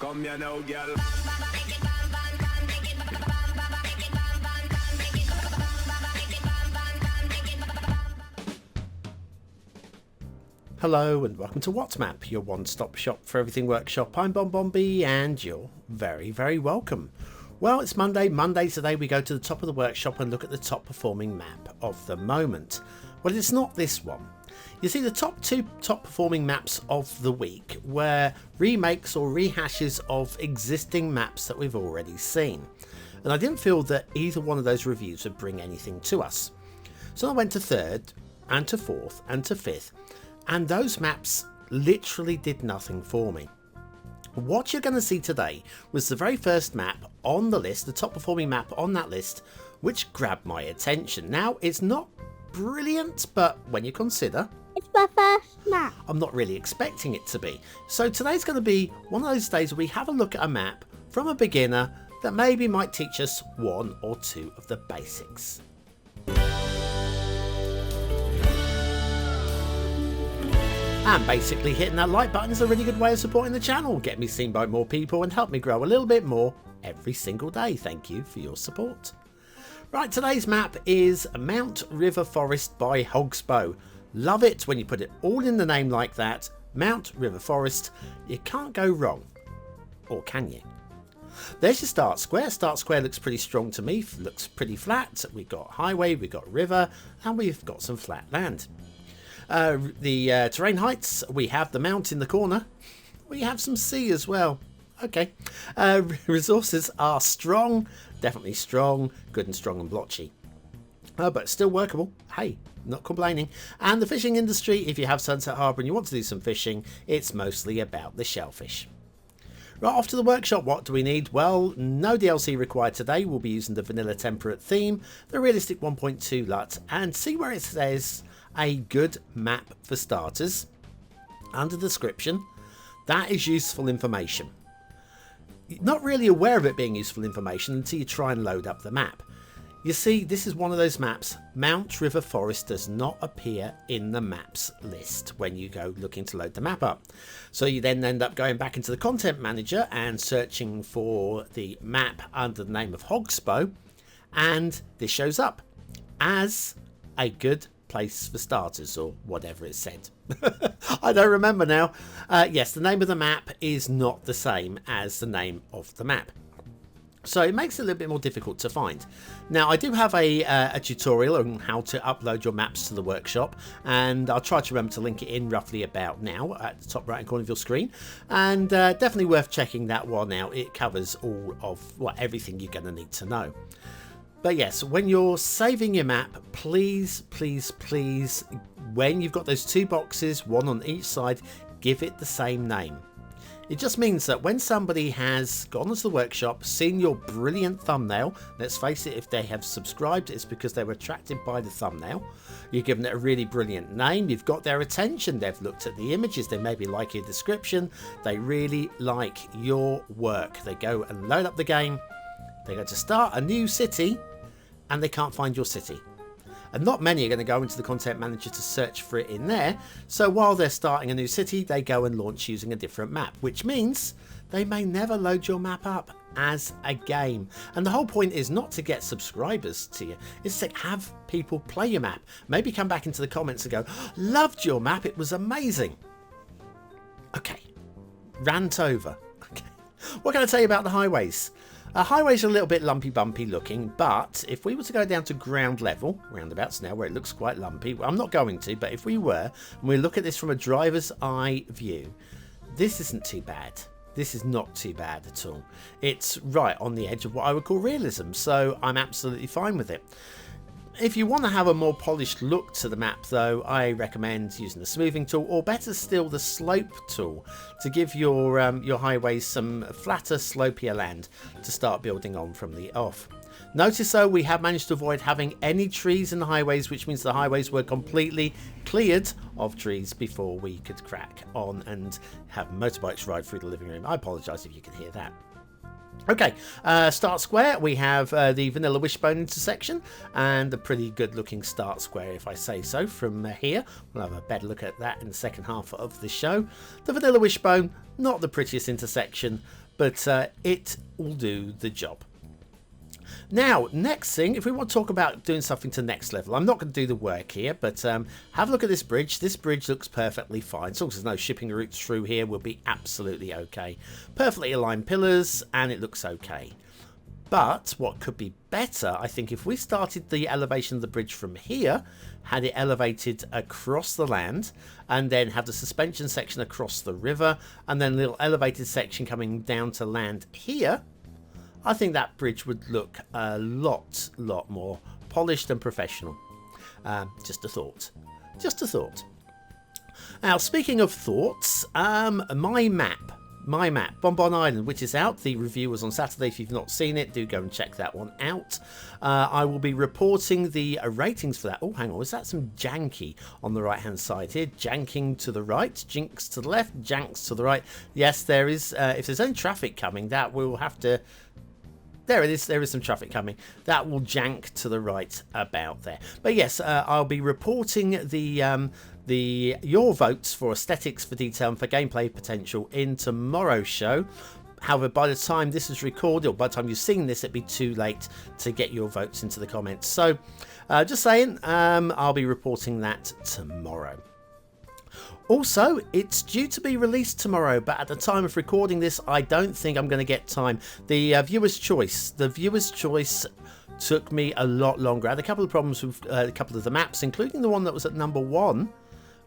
Come here now, girl. Hello and welcome to WhatMap, your one-stop shop for everything workshop. I'm BonBonB and you're very, very welcome. Well, it's Monday. Today we go to the top of the workshop and look at the top performing map of the moment. Well, it's not this one. You see, the top performing maps of the week were remakes or rehashes of existing maps that we've already seen. And I didn't feel that either one of those reviews would bring anything to us. So I went to third and to fourth and to fifth. And those maps literally did nothing for me. What you're going to see today was the very first map on the list, the top performing map on that list, which grabbed my attention. Now, it's not brilliant, but when you consider it's my first map, I'm not really expecting it to be. So today's going to be one of those days where we have a look at a map from a beginner that maybe might teach us one or two of the basics. And basically hitting that like button is a really good way of supporting the channel, get me seen by more people and help me grow a little bit more every single day. Thank you for your support. Right, today's map is Mount River Forest by Hogsbo. Love it when you put it all in the name like that. Mount River Forest. You can't go wrong. Or can you? There's your start square. Start square looks pretty strong to me. Looks pretty flat. We've got highway, we've got river, and we've got some flat land. The terrain heights, we have the mount in the corner. We have some sea as well. Okay. Resources are strong. Definitely strong. Good and strong and blotchy. But still workable. Hey, not complaining. And the fishing industry, if you have Sunset Harbour and you want to do some fishing, it's mostly about the shellfish. Right, off to the workshop. What do we need? Well, no DLC required today. We'll be using the vanilla temperate theme, the realistic 1.2 LUT, and see where it says a good map for starters. Under description, that is useful information. You're not really aware of it being useful information until you try and load up the map. You see, this is one of those maps. Mount River Forest does not appear in the maps list when you go looking to load the map up. So you then end up going back into the content manager and searching for the map under the name of Hogsbo, and this shows up as a good place for starters, or whatever it said. I don't remember now. Yes, the name of the map is not the same as the name of the map, so it makes it a little bit more difficult to find. Now, I do have a tutorial on how to upload your maps to the workshop, and I'll try to remember to link it in roughly about now at the top right hand corner of your screen, and definitely worth checking that one out. It covers all of everything you're going to need to know. But yes, when you're saving your map, please, when you've got those two boxes, one on each side, give it the same name. It just means that when somebody has gone to the workshop, seen your brilliant thumbnail, let's face it, if they have subscribed, it's because they were attracted by the thumbnail. You've given it a really brilliant name, you've got their attention, they've looked at the images, they maybe like your description, they really like your work. They go and load up the game, they go to start a new city, and they can't find your city. And not many are going to go into the content manager to search for it in there. So while they're starting a new city, they go and launch using a different map, which means they may never load your map up as a game. And the whole point is not to get subscribers to you, it's to have people play your map. Maybe come back into the comments and go, loved your map, it was amazing. Okay, rant over. Okay. What can I tell you about the highways? Highways are a little bit lumpy bumpy looking, but if we were to go down to ground level, roundabouts now where it looks quite lumpy, I'm not going to, but if we were, and we look at this from a driver's eye view, this isn't too bad. This is not too bad at all. It's right on the edge of what I would call realism, so I'm absolutely fine with it. If you want to have a more polished look to the map though, I recommend using the smoothing tool, or better still the slope tool, to give your highways some flatter, slopier land to start building on from the off. Notice though, we have managed to avoid having any trees in the highways, which means the highways were completely cleared of trees before we could crack on and have motorbikes ride through the living room. I apologise if you can hear that. Okay, start square, we have the Vanilla Wishbone intersection, and a pretty good looking start square, if I say so, from here. We'll have a better look at that in the second half of the show. The Vanilla Wishbone, not the prettiest intersection, but it will do the job. Now, next thing, if we want to talk about doing something to next level, I'm not going to do the work here, but have a look at this bridge. This bridge looks perfectly fine. As long as there's no shipping routes through here, we'll be absolutely okay. Perfectly aligned pillars, and it looks okay. But what could be better, I think, if we started the elevation of the bridge from here, had it elevated across the land, and then have the suspension section across the river, and then a little elevated section coming down to land here, I think that bridge would look a lot more polished and professional. Just a thought. Just a thought. Now, speaking of thoughts, my map, Bonbon Island, which is out. The review was on Saturday. If you've not seen it, do go and check that one out. I will be reporting the ratings for that. Oh, hang on. Was that some janky on the right-hand side here? Janking to the right, jinx to the left, janks to the right. Yes, there is. If there's any traffic coming, that will have to... There it is. There is some traffic coming. That will jank to the right about there. But yes, I'll be reporting your votes for aesthetics, for detail, and for gameplay potential in tomorrow's show. However, by the time this is recorded, or by the time you've seen this, it'll be too late to get your votes into the comments. So, just saying, I'll be reporting that tomorrow. Also, it's due to be released tomorrow, but at the time of recording this, I don't think I'm going to get time. The viewer's choice took me a lot longer. I had a couple of problems with a couple of the maps, including the one that was at number 1,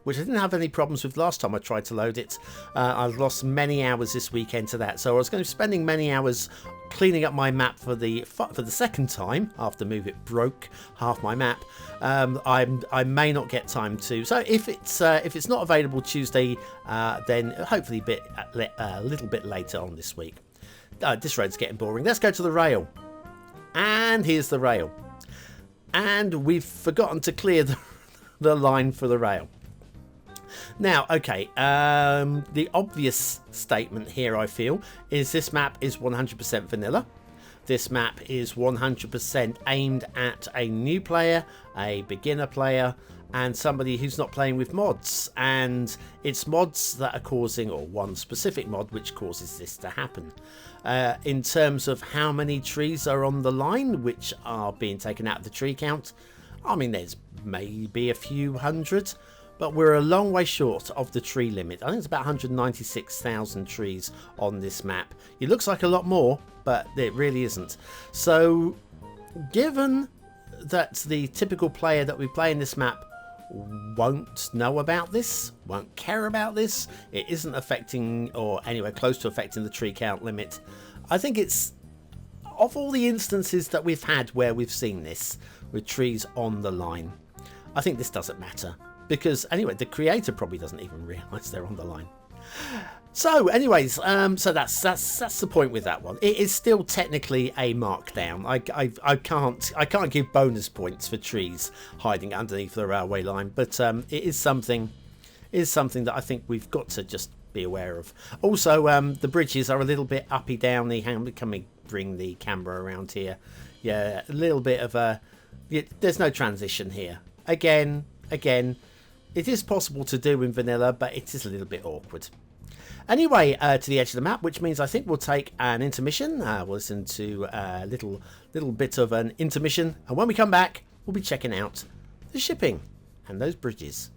which I didn't have any problems with last time I tried to load it. I've lost many hours this weekend to that, so I was going to be spending many hours cleaning up my map for the second time after Move It broke half my map. I may not get time to. So if it's not available Tuesday, then hopefully a little bit later on this week. This road's getting boring. Let's go to the rail. And here's the rail. And we've forgotten to clear the line for the rail. Now, okay, the obvious statement here, I feel, is this map is 100% vanilla. This map is 100% aimed at a new player, a beginner player, and somebody who's not playing with mods. And it's mods that are causing, or one specific mod which causes this to happen. In terms of how many trees are on the line which are being taken out of the tree count, I mean, there's maybe a few hundred. But we're a long way short of the tree limit. I think it's about 196,000 trees on this map. It looks like a lot more, but it really isn't. So, given that the typical player that we play in this map won't know about this, won't care about this, it isn't affecting, or anywhere close to affecting, the tree count limit, I think it's, of all the instances that we've had where we've seen this, with trees on the line, I think this doesn't matter. Because, anyway, the creator probably doesn't even realise they're on the line. So, anyways, so that's the point with that one. It is still technically a markdown. I can't give bonus points for trees hiding underneath the railway line, but it is something that I think we've got to just be aware of. Also, the bridges are a little bit uppy downy. Hang on, can we bring the camera around here? Yeah, a little bit of a. There's no transition here. Again. It is possible to do in vanilla, but it is a little bit awkward. Anyway, to the edge of the map, which means I think we'll take an intermission. We'll listen to a little bit of an intermission. And when we come back, we'll be checking out the shipping and those bridges.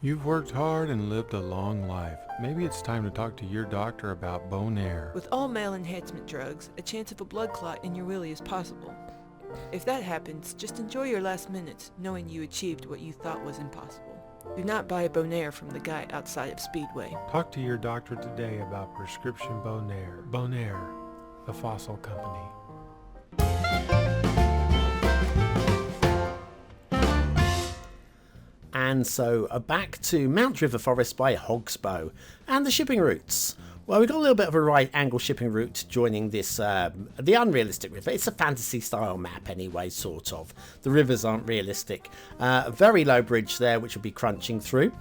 You've worked hard and lived a long life. Maybe it's time to talk to your doctor about Bonaire. With all male enhancement drugs, a chance of a blood clot in your willy is possible. If that happens, just enjoy your last minutes, knowing you achieved what you thought was impossible. Do not buy a Bonaire from the guy outside of Speedway. Talk to your doctor today about prescription Bonaire. Bonaire, the fossil company. And so back to Mount River Forest by Hogsbo and the shipping routes. Well, we've got a little bit of a right angle shipping route joining this, the unrealistic river. It's a fantasy style map anyway, sort of. The rivers aren't realistic. A very low bridge there, which will be crunching through.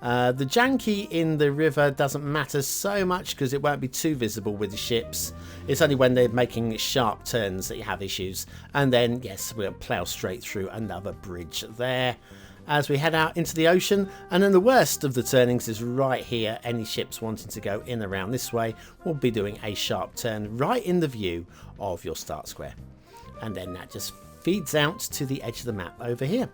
The janky in the river doesn't matter so much because it won't be too visible with the ships. It's only when they're making sharp turns that you have issues. And then, yes, we'll plough straight through another bridge there as we head out into the ocean. And then the worst of the turnings is right here. Any ships wanting to go in around this way will be doing a sharp turn right in the view of your start square. And then that just feeds out to the edge of the map over here.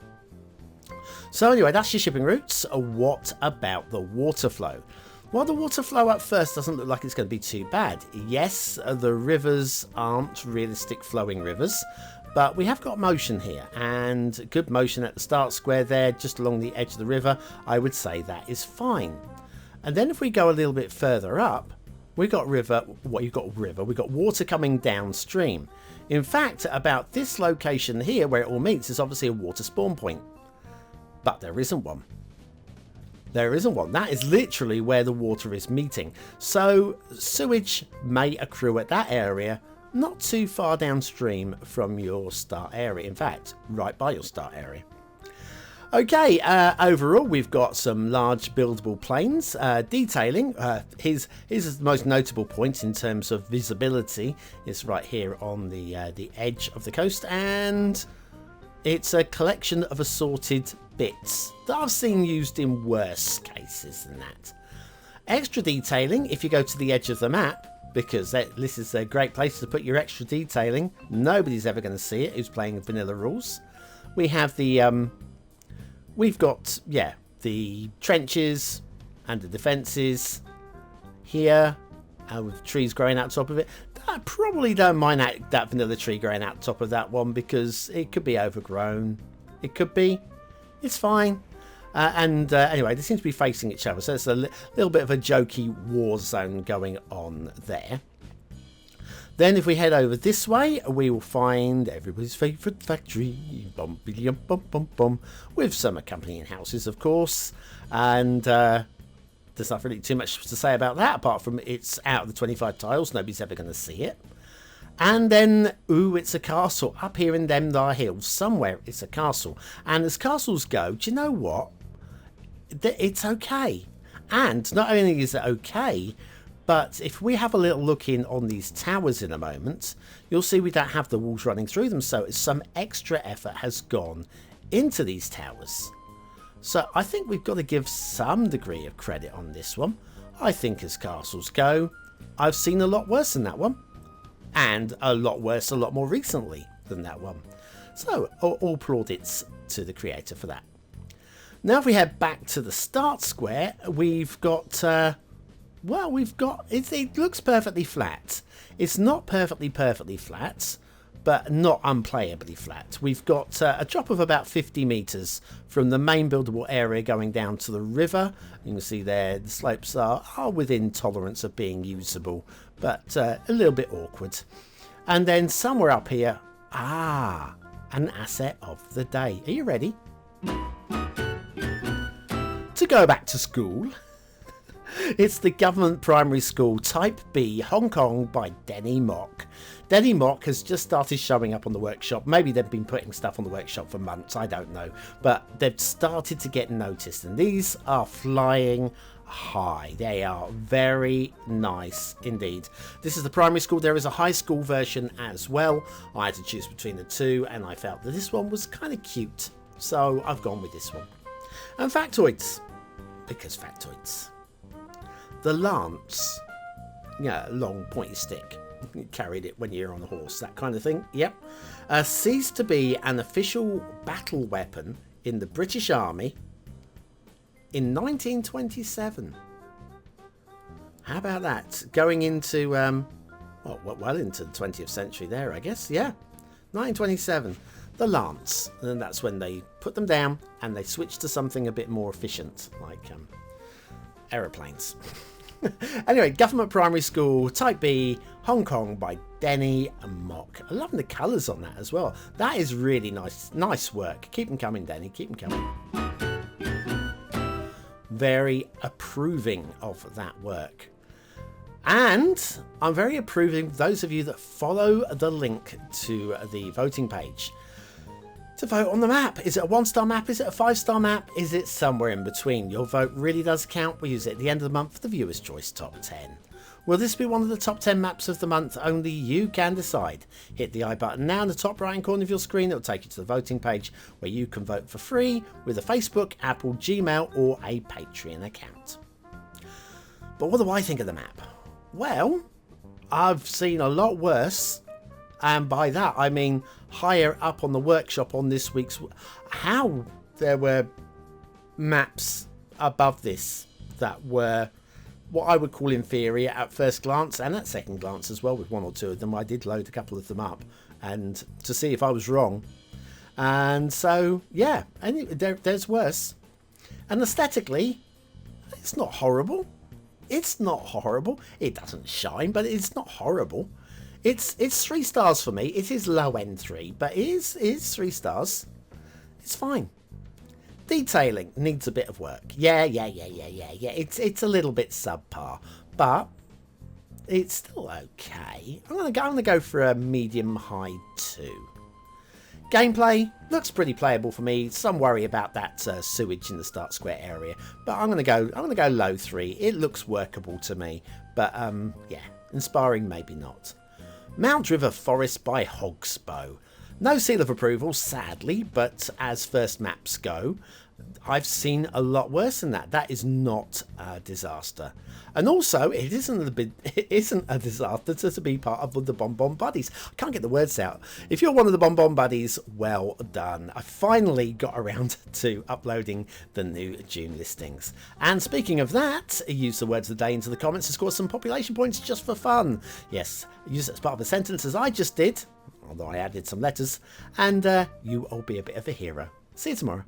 So anyway, that's your shipping routes. What about the water flow? Well, the water flow at first doesn't look like it's going to be too bad. Yes, the rivers aren't realistic flowing rivers, but we have got motion here, and good motion at the start square there, just along the edge of the river. I would say that is fine. And then if we go a little bit further up, we've got we've got water coming downstream. In fact, about this location here where it all meets is obviously a water spawn point. But there isn't one. There isn't one. That is literally where the water is meeting. So sewage may accrue at that area, not too far downstream from your start area. In fact, right by your start area. Okay, overall we've got some large buildable planes. Detailing, here's the most notable point in terms of visibility. It's right here on the edge of the coast, and it's a collection of assorted bits that I've seen used in worse cases than that. Extra detailing, if you go to the edge of the map, because this is a great place to put your extra detailing. Nobody's ever going to see it who's playing vanilla rules. We have the we've got the trenches and the defences here, with trees growing out top of it. I probably don't mind that vanilla tree growing out top of that one because it could be overgrown. It could be. It's fine. Anyway, they seem to be facing each other, so it's a little bit of a jokey war zone going on there. Then if we head over this way, we will find everybody's favourite factory, with some accompanying houses, of course. And there's not really too much to say about that, apart from it's out of the 25 tiles. Nobody's ever going to see it. And then, ooh, it's a castle up here in them there hills. Somewhere it's a castle. And as castles go, do you know what? It's okay. And not only is it okay, but if we have a little look in on these towers in a moment, you'll see we don't have the walls running through them. So some extra effort has gone into these towers. So I think we've got to give some degree of credit on this one. I think as castles go, I've seen a lot worse than that one. And a lot worse a lot more recently than that one. So all plaudits to the creator for that. Now if we head back to the start square, we've got it looks perfectly flat. It's not perfectly flat, but not unplayably flat. We've got a drop of about 50 meters from the main buildable area going down to the river. You can see there the slopes are within tolerance of being usable, but a little bit awkward. And then somewhere up here, an asset of the day. Are you ready? To go back to school. It's the government primary school Type B Hong Kong by Dennie Mock. Dennie Mock has just started showing up on the workshop. Maybe they've been putting stuff on the workshop for months, I don't know. But they've started to get noticed, and these are flying high. They are very nice indeed. This is the primary school. There is a high school version as well. I had to choose between the two, and I felt that this one was kind of cute. So I've gone with this one. And factoids. Because factoids. The lance, long pointy stick, you carried it when you're on a horse, that kind of thing, yep, ceased to be an official battle weapon in the British Army in 1927. How about that? Going into, well into the 20th century there, I guess, yeah, 1927. The lance, and that's when they put them down and they switched to something a bit more efficient, like aeroplanes. Anyway, government primary school Type B Hong Kong by Dennie Mock. I love the colours on that as well. That is really nice work. Keep them coming, Dennie, keep them coming. Very approving of that work. And I'm very approving of those of you that follow the link to the voting page. to vote on the map. Is it a 1-star map? Is it a 5-star map? Is it somewhere in between? Your vote really does count. We use it at the end of the month for the Viewer's Choice Top 10. Will this be one of the top 10 maps of the month? Only you can decide. Hit the I button now in the top right hand corner of your screen. It will take you to the voting page where you can vote for free with a Facebook, Apple, Gmail or a Patreon account. But what do I think of the map? Well, I've seen a lot worse. And by that I mean higher up on the workshop on this week's... How there were maps above this that were what I would call inferior at first glance and at second glance as well. With one or two of them, I did load a couple of them up and to see if I was wrong. And so yeah, and there's worse. And aesthetically, it's not horrible. It's not horrible. It doesn't shine, but it's not horrible. It's 3 stars for me. It is low end 3, but it is 3 stars. It's fine. Detailing needs a bit of work. Yeah. It's a little bit subpar, but it's still okay. I'm gonna go for a medium high 2. Gameplay looks pretty playable for me. Some worry about that sewage in the start square area, but I'm gonna go low 3. It looks workable to me, but yeah, inspiring maybe not. Mount River Forest by Hogsbo. No seal of approval, sadly, but as first maps go, I've seen a lot worse than that. That is not a disaster. And also, it isn't a disaster to be part of the BonBonB Buddies. I can't get the words out. If you're one of the BonBonB Buddies, well done. I finally got around to uploading the new June listings. And speaking of that, use the words of the day into the comments to score some population points just for fun. Yes, use it as part of a sentence as I just did, although I added some letters, and you will be a bit of a hero. See you tomorrow.